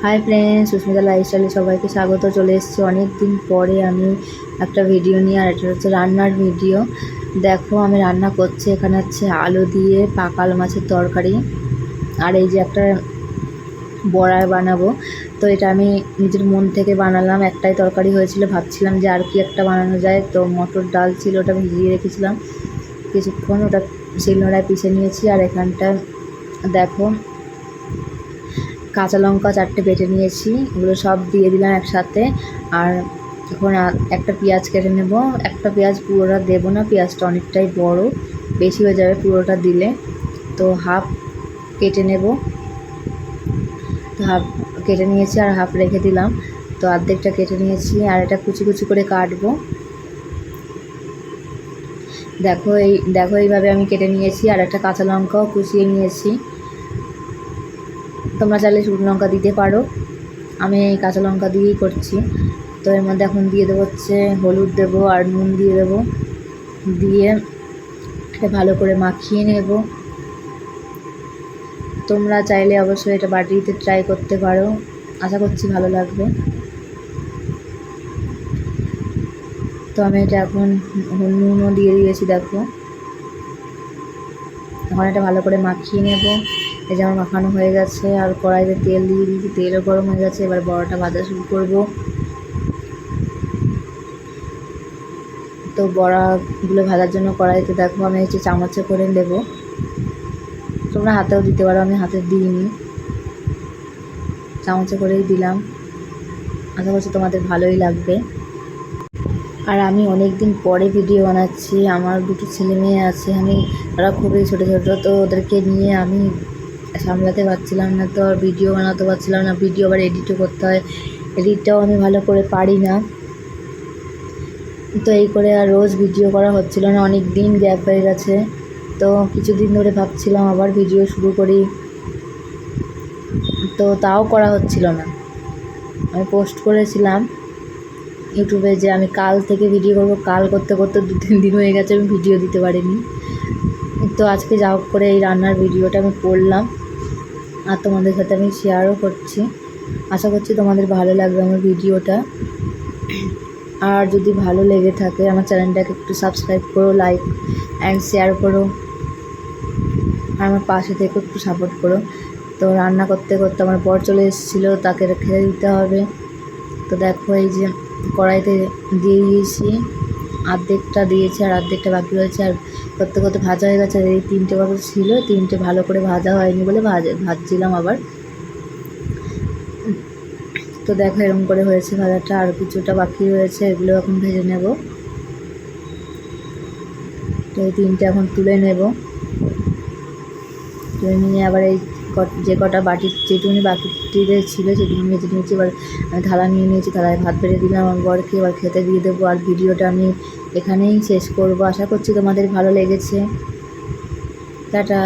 Hi friends, Susmita লাইফস্টাইলে সবাইকে স্বাগত। চলে এসেছি অনেক দিন পরে আমি একটা ভিডিও নিয়ে, আর এটা হচ্ছে রান্নার ভিডিও। দেখো আমি রান্না করছি, এখানে হচ্ছে আলু দিয়ে পাকাল মাছের তরকারি, আর এই যে একটা বড়া বানাবো। তো এটা আমি নিজের মন থেকে বানালাম। একটাই তরকারি হয়েছিল, ভাবছিলাম যে আর কি একটা বানানো যায়। তো মটর ডাল ছিল, ওটা ভিজিয়ে রেখেছিলাম কিছুক্ষণ, ওটা শিলনোড়ায় পিষে নিয়েছি। আর এখানটা দেখো কাঁচা লঙ্কা 4টে বেটে নিয়েছি, ওগুলো সব দিয়ে দিলাম একসাথে। আর এখন একটা পেঁয়াজ কেটে নেব। একটা পেঁয়াজ পুরোটা দেবো না, পেঁয়াজটা অনেকটাই বড়, বেশি হয়ে যাবে পুরোটা দিলে। তো হাফ কেটে নেব, তো হাফ কেটে নিয়েছি আর হাফ রেখে দিলাম। তো অর্ধেকটা কেটে নিয়েছি, আর এটা কুচি কুচি করে কাটবো। দেখো এইভাবে আমি কেটে নিয়েছি। আর একটা কাঁচা লঙ্কাও কুচিয়ে নিয়েছি, তোমরা চাইলে শুকনো লঙ্কা দিতে পারো, আমি এই কাঁচা লঙ্কা দিয়েই করছি। তো এর মধ্যে এখন দিয়ে দেবো হচ্ছে হলুদ দেবো আর নুন দিয়ে দেবো, দিয়ে এটা ভালো করে মাখিয়ে নেব। তোমরা চাইলে অবশ্যই এটা বাটিতে ট্রাই করতে পারো, আশা করছি ভালো লাগবে। তো আমি এটা এখন নুনও দিয়ে দিয়েছি। দেখো এখন এটা ভালো করে মাখিয়ে নেব। এই যে আমার মাখানো হয়ে গেছে, আর কড়াইতে তেল দিয়ে দিয়েছি, তেলও গরম হয়ে গেছে। এবার বড়াটা ভাজা শুরু করব। তো বড়াগুলো ভাজার জন্য কড়াইতে দেখো আমি হচ্ছে চামচে করে নেব, তোমরা হাতেও দিতে পারো, আমি হাতে দিইনি, চামচে করেই দিলাম। আশা করছি তোমাদের ভালোই লাগবে। আর আমি অনেক দিন পরে ভিডিও বানাচ্ছি, আমার দুটো ছেলে মেয়ে আছে, ওরা খুবই ছোটো ছোটো, তো ওদেরকে নিয়ে আমি সামলাতে পারছিলাম না, তো আর ভিডিও বানাতে পারছিলাম না। ভিডিও আবার এডিটও করতে হয়, এডিটটাও আমি ভালো করে পারি না। তো এই করে আর রোজ ভিডিও করা হচ্ছিল না, অনেক দিন গ্যাপ হয়ে গেছে। তো কিছুদিন ধরে ভাবছিলাম আবার ভিডিও শুরু করি, তো তাও করা হচ্ছিল না। আমি পোস্ট করেছিলাম ইউটিউবে যে আমি কাল থেকে ভিডিও করব, কাল করতে করতে 2-3 দিন হয়ে গেছে, আমি ভিডিও দিতে পারিনি। তো আজকে যা হোক করে এই রান্নার ভিডিওটা আমি করলাম, আর তোমাদের সাথে আমি শেয়ারও করছি। আশা করছি তোমাদের ভালো লাগবে আমার ভিডিওটা। আর যদি ভালো লেগে থাকে আমার চ্যানেলটাকে একটু সাবস্ক্রাইব করো, লাইক অ্যান্ড শেয়ার করো, আর আমার পাশে থেকে একটু সাপোর্ট করো। তো রান্না করতে করতে আমার বর চলে এসেছিলো, তাকে খেতে দিতে হবে। তো দেখো এই যে কড়াইতে দিয়ে দিয়েছি, অর্ধেকটা দিয়েছি আর অর্ধেকটা বাকি রয়েছে। আর করতে করতে ভাজা হয়ে গেছে। আর এই 3টে কথা ছিল, 3টে ভালো করে ভাজা হয়নি বলে ভাজছিলাম আবার। তো দেখো এরকম করে হয়েছে ভাজাটা, আর কিছুটা বাকি রয়েছে, এগুলো এখন ভেজে নেব। তো এই 3টে এখন তুলে নেব, তুলে নিয়ে আবার এই যে কটা বাটির যেটুকুনি বাকিটিতে ছিল সেটুকুনি ভেজে নিয়েছি। এবার আমি থালা নিয়ে নিয়েছি, থালায় ভাত বেড়ে দিলাম আমার বরকে, এবার খেতে দিয়ে দেবো। আর ভিডিওটা আমি এখানেই শেষ করব। আশা করছি তোমাদের ভালো লেগেছে। টাটা।